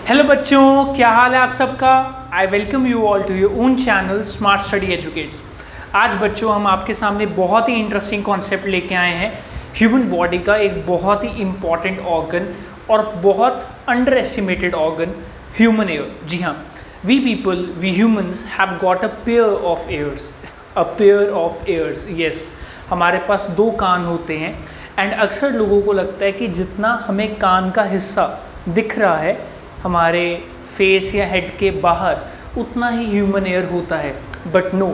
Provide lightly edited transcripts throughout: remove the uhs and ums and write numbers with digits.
Hello बच्चों, क्या हाल है आप सबका। I welcome you all to your own channel smart study educates. आज बच्चों हम आपके सामने बहुत ही इंटरेस्टिंग कॉन्सेप्ट लेके आए हैं। ह्यूमन बॉडी का एक बहुत ही इम्पॉर्टेंट ऑर्गन और बहुत underestimated organ, human ear. जी हाँ, we people, we humans have got a pair of ears, a pair of ears. Yes, हमारे पास दो कान होते हैं एंड अक्सर लोगों को लगता है कि जितना हमें कान का हिस्सा दिख रहा है हमारे फेस या हेड के बाहर, उतना ही ह्यूमन एयर होता है। बट नो,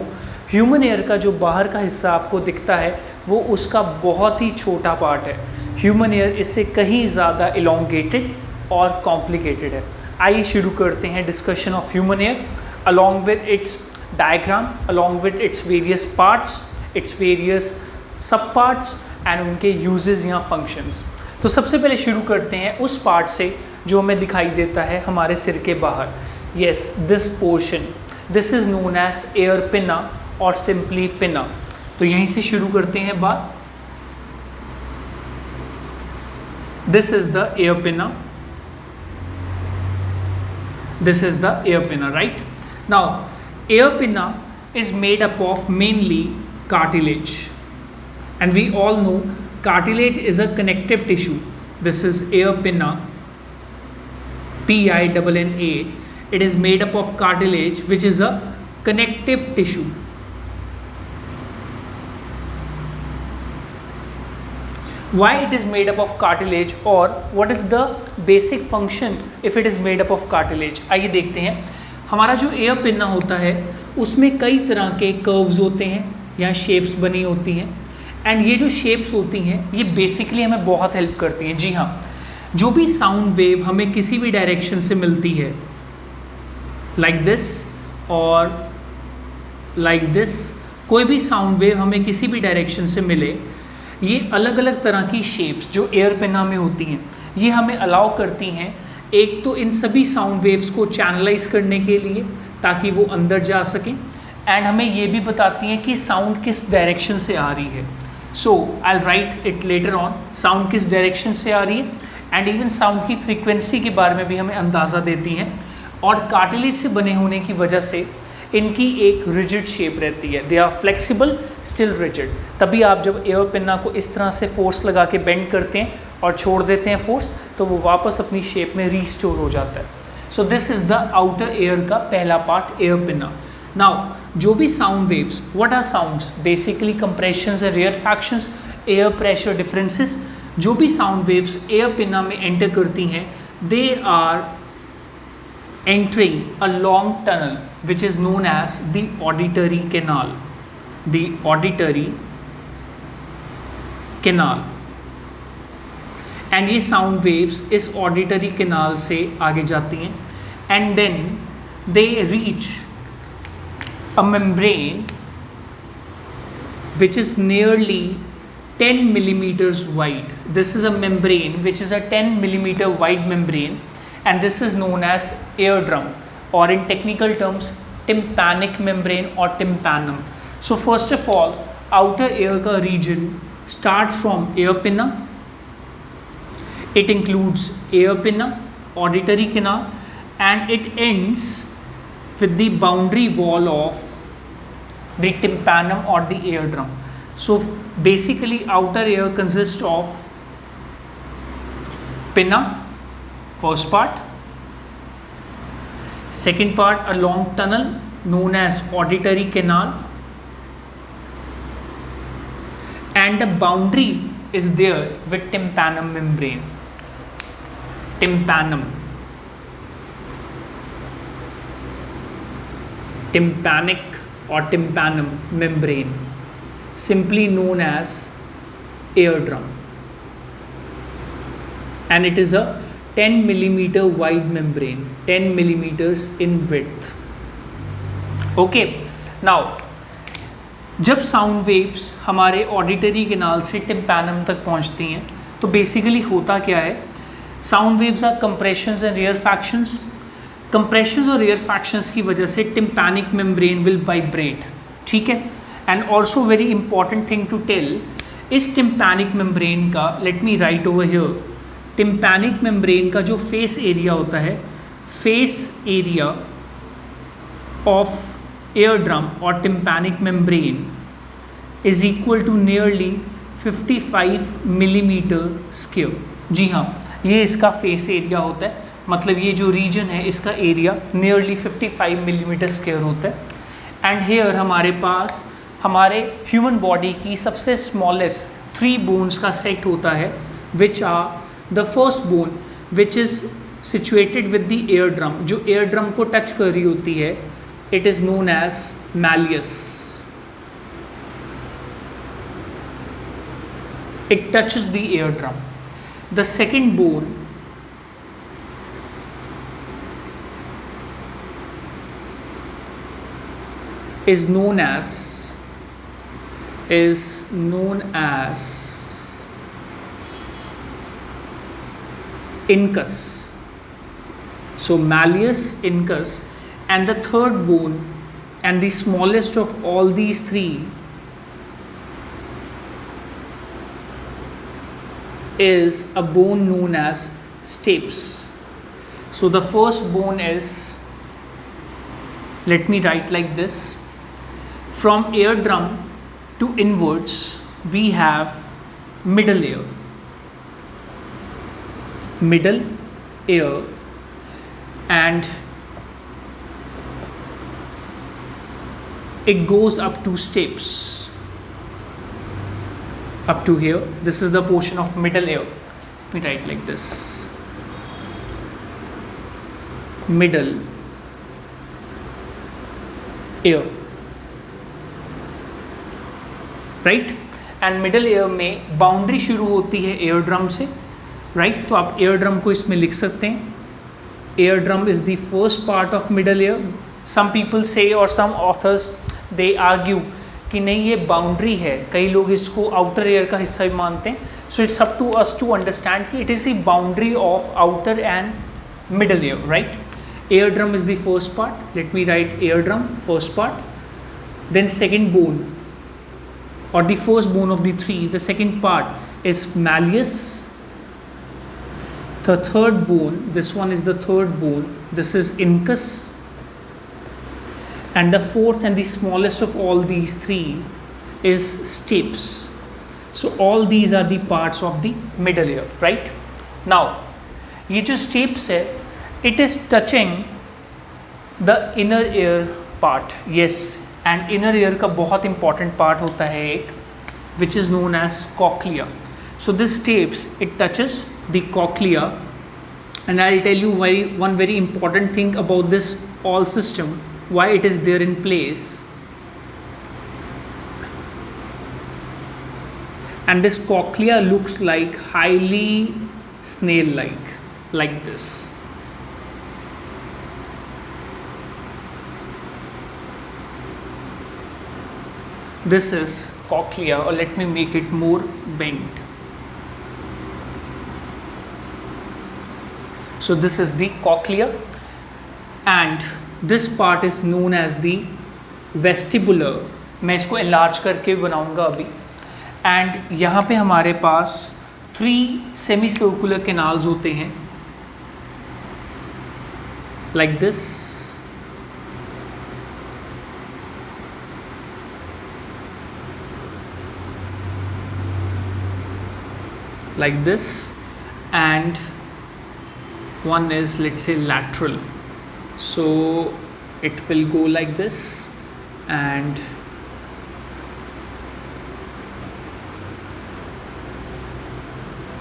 ह्यूमन एयर का जो बाहर का हिस्सा आपको दिखता है वो उसका बहुत ही छोटा पार्ट है। ह्यूमन एयर इससे कहीं ज़्यादा इलोंगेटेड और कॉम्प्लिकेटेड है। आइए शुरू करते हैं discussion of human air along with its diagram, along with its various parts, its various सब पार्ट्स एंड उनके यूजेस या फंक्शंस। तो सबसे पहले शुरू करते हैं उस पार्ट से जो हमें दिखाई देता है हमारे सिर के बाहर। Yes, this portion, this is known as ear pinna और सिंपली पिना। तो यहीं से शुरू करते हैं बात। दिस इज द एयर पिना, दिस इज द एयर पिना, राइट। नाउ एयर पिना is made up of mainly cartilage, and we all know cartilage is a connective tissue. This is ear pinna, PINNA. It is made up of cartilage, which is a connective tissue. Why it is made up of cartilage, or what is the basic function if it is made up of cartilage? आइए देखते हैं। हमारा जो air pinna होता है उसमें कई तरह के कर्व्स होते हैं या शेप्स बनी होती हैं, एंड ये जो शेप्स होती हैं ये बेसिकली हमें बहुत हेल्प करती हैं। जी हाँ, जो भी साउंड वेव हमें किसी भी डायरेक्शन से मिलती है, लाइक दिस और लाइक दिस, कोई भी साउंड वेव हमें किसी भी डायरेक्शन से मिले, ये अलग अलग तरह की शेप्स जो एयर पिन्ना में होती हैं ये हमें अलाउ करती हैं, एक तो इन सभी साउंड वेव्स को चैनलाइज करने के लिए ताकि वो अंदर जा सकें, एंड हमें ये भी बताती हैं कि साउंड किस डायरेक्शन से आ रही है। So I will write it later on, sound किस डायरेक्शन से आ रही है, एंड इवन साउंड की फ्रीक्वेंसी के बारे में भी हमें अंदाज़ा देती हैं। और कार्टिलेज से बने होने की वजह से इनकी एक रिजिड शेप रहती है, they are flexible still rigid. तभी आप जब एयर पिन्ना को इस तरह से फोर्स लगा के बेंड करते हैं और छोड़ देते हैं फोर्स, तो वो वापस अपनी शेप में रीस्टोर हो जाता है। So this is the outer ear का पहला पार्ट, एयर पिन्ना। नाउ जो भी sound waves, what are sounds? Basically compressions and rarefactions, air pressure differences. जो भी साउंड वेव्स एयर पिन्ना में एंटर करती हैं, they are entering a long tunnel which is known as the auditory canal, the auditory canal, and ये sound waves इस auditory canal से आगे जाती हैं, and then they reach a membrane which is nearly 10 millimeters wide. This is a membrane which is a 10 millimeter wide membrane, and this is known as eardrum, or in technical terms tympanic membrane or tympanum. So first of all, outer ear ka region starts from ear pinna. It includes ear pinna, auditory canal, and it ends with the boundary wall of the tympanum or the eardrum. So basically outer ear consists of pinna, first part, second part a long tunnel known as auditory canal, and the boundary is there with tympanum membrane. Tympanum, tympanic or tympanum membrane, simply known as eardrum, and it is a 10 millimeter wide membrane, 10 millimeters in width. Okay, now जब sound waves हमारे auditory canal से tympanum तक पहुंचती हैं तो basically होता क्या है? Sound waves are compressions and rarefactions. Compressions और रेयरफैक्शंस की वजह से टिम्पैनिक मेम्ब्रेन विल वाइब्रेट, ठीक है। And also very important thing to tell, इस टिम्पैनिक मेम्ब्रेन का, let me write over here, tympanic membrane का जो फेस एरिया होता है face area of eardrum or tympanic membrane is equal to nearly 55 millimeter square। जी हाँ, ये इसका face area होता है, मतलब ये जो रीजन है इसका एरिया नियरली 55 मिलीमीटर स्क्वायर होता है। एंड हेयर हमारे पास हमारे ह्यूमन बॉडी की सबसे स्मॉलेस्ट 3 बोन्स का सेट होता है, which are the first bone which is situated with the ear drum, जो एयर ड्रम को टच कर रही होती है, it is known as malleus. It touches the eardrum. The second bone is known as incus. So malleus, incus, and the third bone and the smallest of all these three is a bone known as stapes. So the first bone is, let me write like this, from eardrum to inwards we have middle ear, and it goes up to stapes. Up to here, this is the portion of middle ear. Let me write like this, middle ear, right? And middle ear में boundary शुरू होती है air drum से, right? तो आप air drum को इसमें लिख सकते हैं, ear drum is the first part of middle ear. Some people से और सम ऑथर्स दे आर्ग्यू कि नहीं ये बाउंड्री है, कई लोग इसको आउटर ईयर का हिस्सा भी मानते हैं। So it's up to us to understand कि it is the boundary of outer and middle ear, right? Air drum is the first part, let me write eardrum first part, then second bone or the first bone of the 3, the second part is malleus, the third bone, this one is the third bone, this is incus, and the fourth and the smallest of all these 3 is stapes. So all these are the parts of the middle ear, right? Now ये जो stapes है, it is touching the inner ear part, yes, and inner ear का बहुत important part होता है एक, which is known as cochlea. So this stapes, it touches the cochlea, and I'll tell you one very important thing about this all system, why it is there in place. And this cochlea looks like highly snail-like this. This is cochlea, or let me make it more bent. So this is the cochlea, and this part is known as the vestibular. मैं इसको enlarge करके बनाऊंगा अभी। And यहाँ पे हमारे पास 3 semicircular canals होते हैं, like this. Like this, and one is, let's say, lateral, so it will go like this, and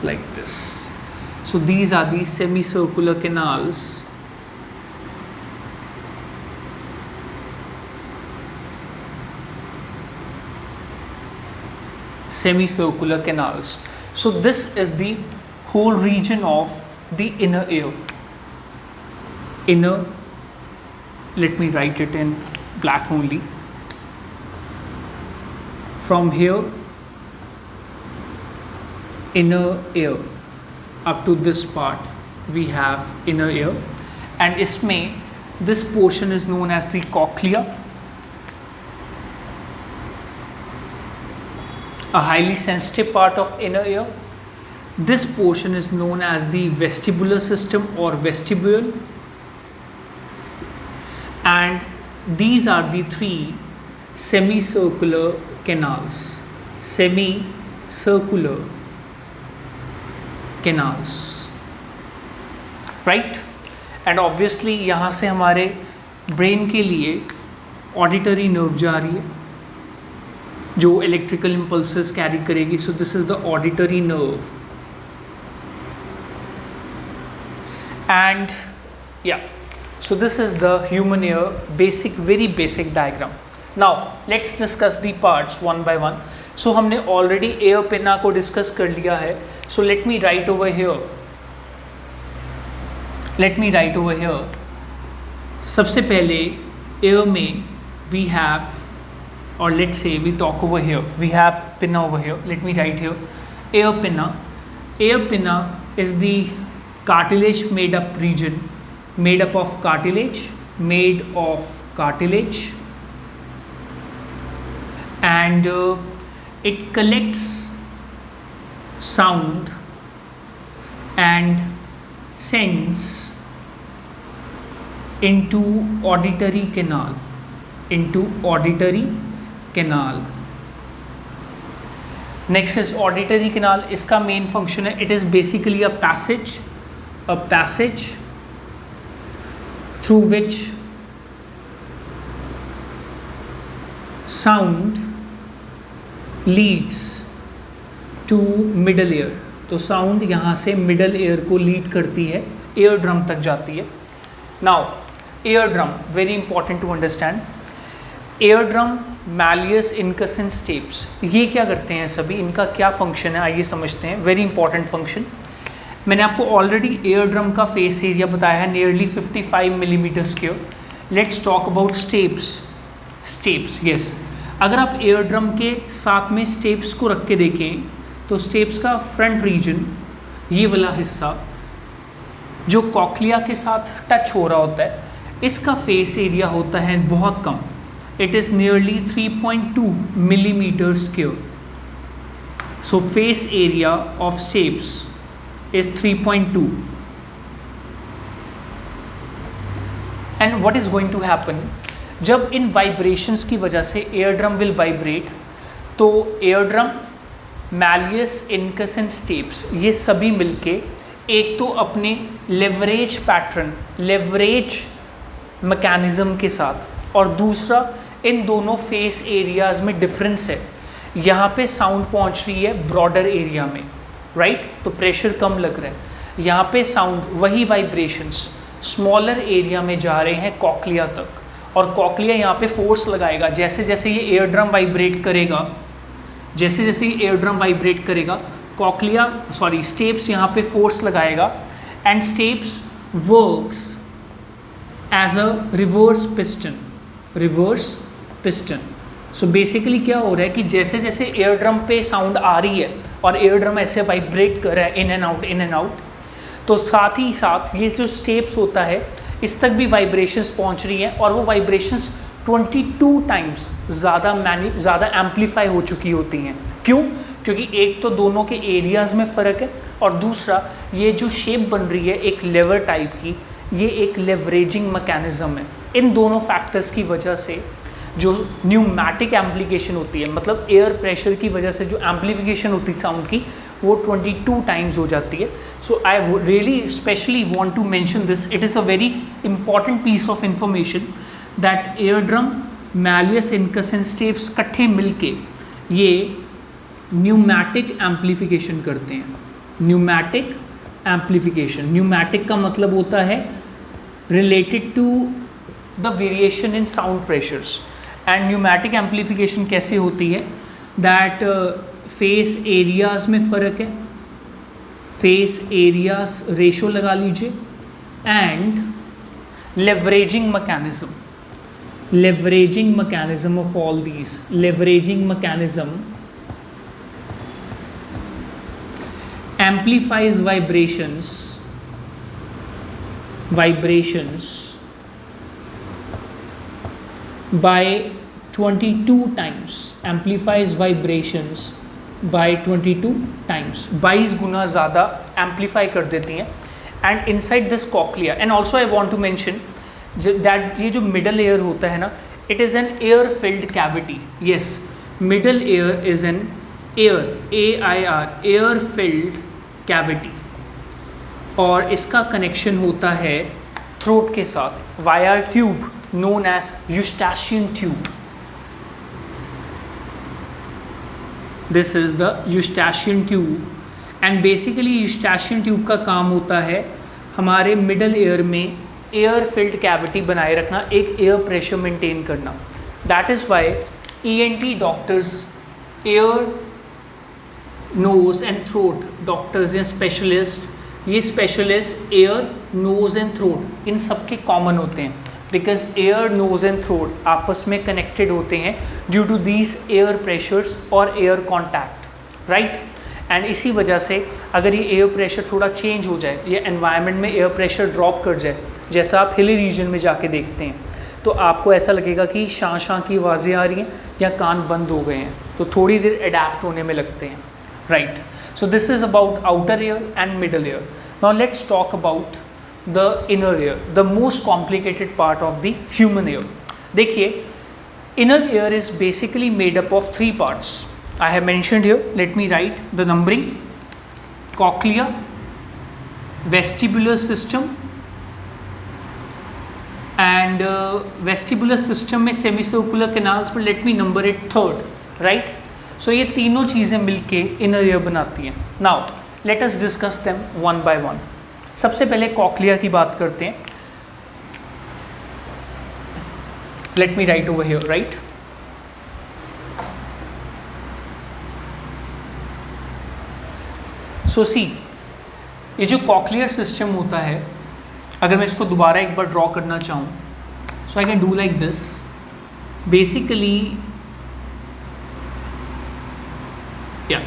like this. So these are the semicircular canals. Semicircular canals. So this is the whole region of the inner ear. Inner, let me write it in black only. From here, inner ear, up to this part, we have inner ear, and इसमें this portion is known as the cochlea, a highly sensitive part of inner ear. This portion is known as the vestibular system or vestibule, and these are the three semicircular canals, semicircular canals, right? And obviously यहाँ से हमारे brain के लिए auditory nerve जा रही है जो electrical impulses carry करेगी. So this is the auditory nerve. And या so this is the human ear, very basic diagram. Now let's discuss the parts one by one. So हमने already ear pinna को discuss कर लिया है. So let me write over here. सबसे पहले ear में we have, or let's say we talk over here, we have pinna over here. Let me write here ear pinna. Ear pinna is the cartilage made up region, made of cartilage, and it collects sound and sends into auditory canal. Next is auditory canal. इसका main function है, it is basically a passage through which sound leads to middle ear. तो sound यहाँ से middle air को lead करती है, air drum तक जाती है. Now ear drum, very important to understand. Ear drum, malleus incus and stapes, ये क्या करते हैं सभी, इनका क्या फंक्शन है आइए समझते हैं. Very important function. मैंने आपको ऑलरेडी एयर ड्रम का फेस एरिया बताया है, nearly 55 millimetre square. Let's talk about steps. Yes, अगर आप एयर ड्रम के साथ में स्टेप्स को रख के देखें तो स्टेप्स का फ्रंट रीजन, ये वाला हिस्सा जो कॉक्लिया के साथ टच हो रहा होता है, इसका फेस एरिया होता है बहुत कम. It is nearly 3.2 millimetre square. So face area of stapes is 3.2. and what is going to happen, जब इन वाइब्रेशंस की वजह से एयर ड्रम विल वाइब्रेट, तो air drum, malleus incus and stapes, ये सभी मिलके एक तो अपने लेवरेज पैटर्न, लेवरेज मैकेनिज्म के साथ, और दूसरा इन दोनों फेस एरियाज में डिफरेंस है. यहाँ पे साउंड पहुँच रही है ब्रॉडर एरिया में, राइट, तो प्रेशर कम लग रहा है. यहाँ पे साउंड, वही वाइब्रेशंस स्मॉलर एरिया में जा रहे हैं कॉक्लिया तक, और कॉक्लिया यहाँ पे फोर्स लगाएगा. जैसे जैसे ये एयर ड्रम वाइब्रेट करेगा, स्टेप्स यहाँ पे फोर्स लगाएगा, and stapes works as a reverse piston. So basically क्या हो रहा है कि जैसे जैसे एयर ड्रम पे साउंड आ रही है और एयर ड्रम ऐसे वाइब्रेट कर रहा है इन एंड आउट, तो साथ ही साथ ये जो स्टेप्स होता है इस तक भी वाइब्रेशंस पहुंच रही हैं, और वो वाइब्रेशंस 22 टाइम्स ज़्यादा एम्पलीफाई हो चुकी होती हैं. क्यों? क्योंकि एक तो दोनों के एरियाज़ में फ़र्क है, और दूसरा ये जो शेप बन रही है एक लेवर टाइप की, ये एक लेवरेजिंग मैकेनिज्म है. इन दोनों फैक्टर्स की वजह से जो न्यूमैटिक एम्प्लीकेशन होती है, मतलब एयर प्रेशर की वजह से जो एम्प्लीफिकेशन होती है साउंड की, वो 22 टाइम्स हो जाती है. So I really specially want to mention this. It is a very important piece of information that air drum, malleus incus and stapes इकट्ठे मिलके ये न्यूमैटिक एम्प्लीफिकेशन करते हैं. न्यूमैटिक एम्प्लीफिकेशन, न्यूमैटिक का मतलब होता है related to the variation in sound pressures. And pneumatic amplification कैसे होती है, दैट फेस एरियाज में फ़र्क है, फेस एरियाज रेशो लगा लीजिए, and leveraging mechanism of all these. Leveraging mechanism amplifies vibrations by 22 times, amplifies vibrations by 22 times, 22 गुना ज़्यादा amplify कर देती हैं. and inside this cochlea, and also I want to mention that ये जो middle ear होता है ना, it is an air filled cavity. Yes, middle ear is an air, AIR, air filled cavity. और इसका कनेक्शन होता है थ्रोट के साथ via tube known as Eustachian tube. This is the Eustachian tube. And basically Eustachian tube का काम होता है हमारे मिडल एयर में एयर फिल्ड कैविटी बनाए रखना, एक एयर प्रेशर मेंटेन करना. That is why ENT doctors, ear nose and throat doctors या स्पेशलिस्ट, ये specialist ear nose and throat इन सब के कॉमन होते हैं, because ear nose and throat आपस में कनेक्टेड होते हैं due to these air pressures और एयर कॉन्टैक्ट, राइट. एंड इसी वजह से अगर ये एयर प्रेशर थोड़ा चेंज हो जाए, ये एनवायरनमेंट में एयर प्रेशर ड्रॉप कर जाए, जैसा आप हिली रीजन में जाके देखते हैं, तो आपको ऐसा लगेगा कि शां शां की आवाज़ें आ रही हैं या कान बंद हो गए हैं, तो थोड़ी देर अडेप्ट होने में लगते हैं, right. So this is about outer air and middle air. Now let's talk about the inner air, the most complicated part of the human air. देखिए, inner ear is basically made up of 3 parts. I have mentioned here, let me write the numbering: cochlea, vestibular system, and vestibular system में semicircular canals, पर let me number it 3rd, right? So ये तीनों चीज़ें मिलके inner ear बनाती हैं. Now let us discuss them one by one. सबसे पहले cochlea की बात करते हैं. Let me write over here, right? So see, ये जो कॉक्लियर सिस्टम होता है, अगर मैं इसको दोबारा एक बार ड्रॉ करना चाहूँ, so I can do like this. Basically yeah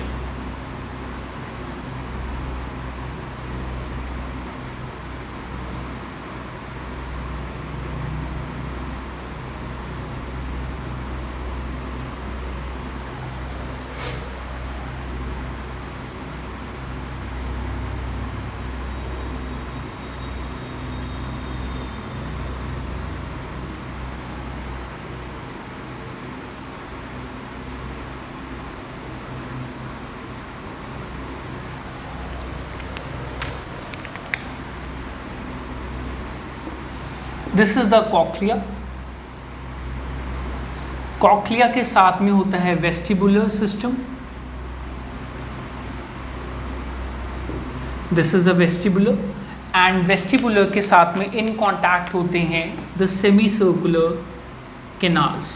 this is the cochlea. Cochlea के साथ में होता है vestibular system. This is the vestibular, and vestibular के साथ में इन कॉन्टैक्ट होते हैं the semicircular canals.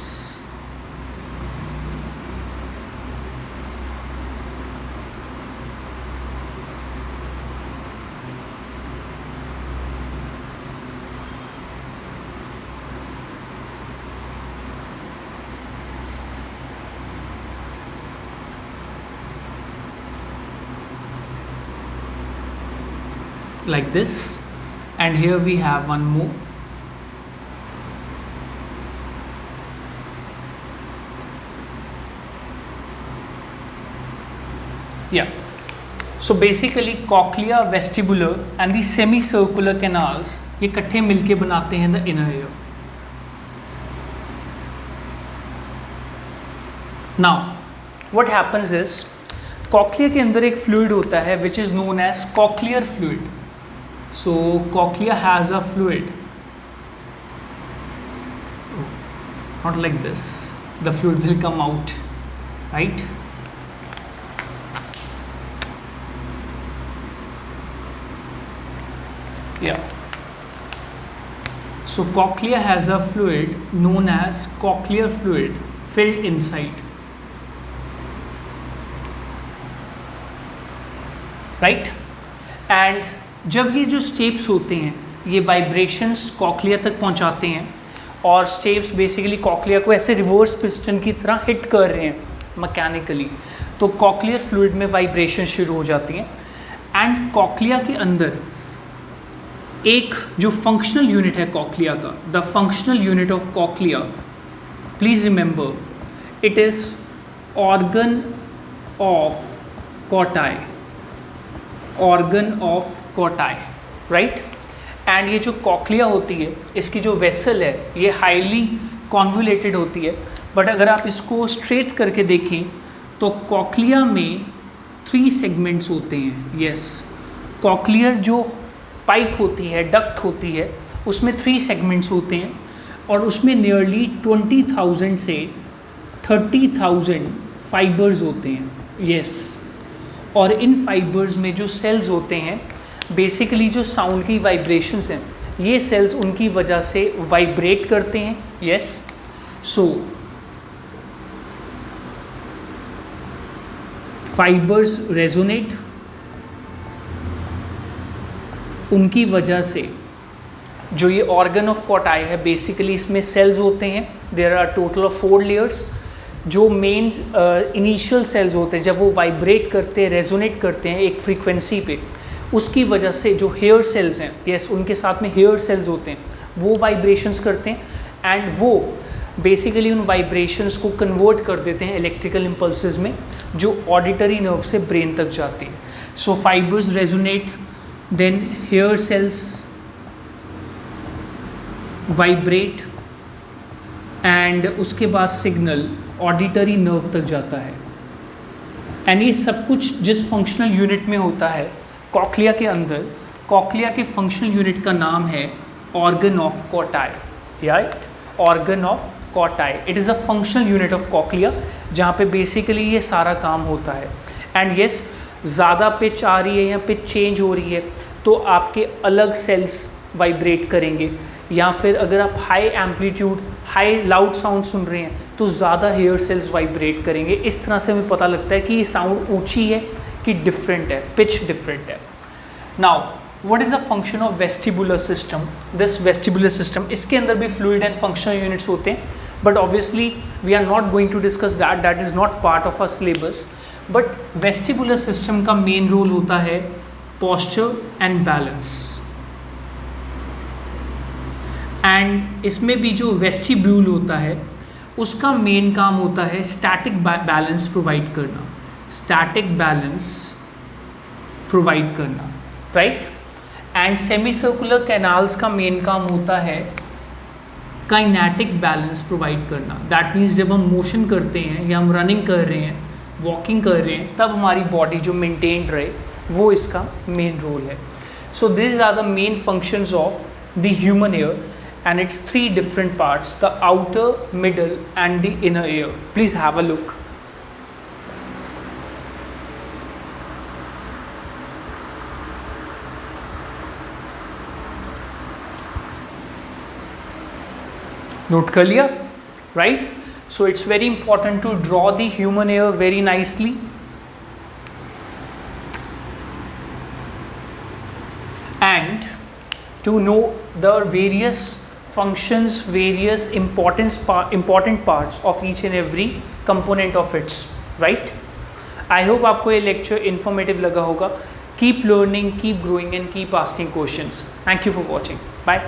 Like this, and here we have one more. Yeah, so basically cochlea, vestibular and the semicircular canals ये इकट्ठे मिलके बनाते हैं the inner ear. Now what happens is, cochlea के अंदर एक फ्लूइड होता है which is known as cochlear fluid. So cochlea has a fluid, not like this, the fluid will come out, right? Yeah, so cochlea has a fluid known as cochlear fluid filled inside, right? And जब ये जो steps होते हैं, ये vibrations cochlea तक पहुंचाते हैं, और स्टेप्स बेसिकली कॉक्लिया को ऐसे रिवर्स पिस्टन की तरह हिट कर रहे हैं मैकेनिकली, तो कॉक्लियर फ्लूइड में वाइब्रेशन शुरू हो जाती हैं. एंड कॉक्लिया के अंदर एक जो फंक्शनल यूनिट है कॉक्लिया का, the functional unit of cochlea, please remember, it is organ of Corti, organ of Corti, right? And ये जो कॉक्लिया होती है, इसकी जो वेसल है ये हाईली कॉन्वुलेटेड होती है, बट अगर आप इसको स्ट्रेट करके देखें तो कॉक्लिया में 3 सेगमेंट्स होते हैं। यस, कॉक्लियर जो पाइप होती है, डक्ट होती है, उसमें 3 सेगमेंट्स होते हैं और उसमें नियरली 20,000 से 30,000 फाइबर्स होते हैं। यस, और इन फाइबर्स में जो सेल्स होते हैं, बेसिकली जो साउंड की वाइब्रेशंस हैं, ये सेल्स उनकी वजह से वाइब्रेट करते हैं। यस, सो फाइबर्स रेजोनेट, उनकी वजह से जो ये ऑर्गन ऑफ कॉटाई है, बेसिकली इसमें सेल्स होते हैं। There are total of 4 layers. जो मेन इनिशियल सेल्स होते हैं, जब वो वाइब्रेट करते हैं, रेजोनेट करते हैं एक फ्रीक्वेंसी पे, उसकी वजह से जो हेयर सेल्स हैं, यस, उनके साथ में हेयर सेल्स होते हैं, वो वाइब्रेशंस करते हैं एंड वो बेसिकली उन वाइब्रेशंस को कन्वर्ट कर देते हैं इलेक्ट्रिकल इम्पल्सेस में, जो ऑडिटरी नर्व से ब्रेन तक जाती है। So fibres resonate, then hair cells vibrate and उसके बाद सिग्नल ऑडिटरी नर्व तक जाता है। एंड ये सब कुछ जिस फंक्शनल यूनिट में होता है कॉक्लिया के अंदर, कॉक्लिया के फंक्शनल यूनिट का नाम है organ of Corti. Right, organ of Corti, it is a functional unit of cochlea, जहाँ पे बेसिकली ये सारा काम होता है। एंड यस, ज़्यादा पिच आ रही है या पिच चेंज हो रही है तो आपके अलग सेल्स वाइब्रेट करेंगे, या फिर अगर आप high amplitude, high loud sound सुन रहे हैं तो ज़्यादा हेयर सेल्स वाइब्रेट करेंगे। इस तरह से हमें पता लगता है कि ये साउंड ऊंची है कि डिफरेंट है, पिच डिफरेंट है। Now what is the function of vestibular system? This vestibular system, इसके अंदर भी फ्लूइड एंड फंक्शनल यूनिट्स होते हैं, but obviously we are not going to discuss that, that is not part of our syllabus. But vestibular system का main role होता है posture and balance, and इसमें भी जो वेस्टिब्यूल होता है उसका मेन काम होता है स्टैटिक बैलेंस प्रोवाइड करना, स्टैटिक बैलेंस प्रोवाइड करना, right. And semi circular canals का मेन काम होता है काइनेटिक बैलेंस प्रोवाइड करना। दैट मीन्स जब हम मोशन करते हैं या हम रनिंग कर रहे हैं, वॉकिंग कर रहे हैं, तब हमारी बॉडी जो मेंटेन रहे, वो इसका मेन रोल है। So this are the main functions of the human ear and its 3 different parts, the outer, middle and the inner ear. Please have a look. Note कर लिया, right? So it's very important to draw the human ear very nicely. And to know the various functions, various important parts of each and every component of its, right? I hope आपको ये lecture informative लगा होगा. Keep learning, keep growing and keep asking questions. Thank you for watching. Bye.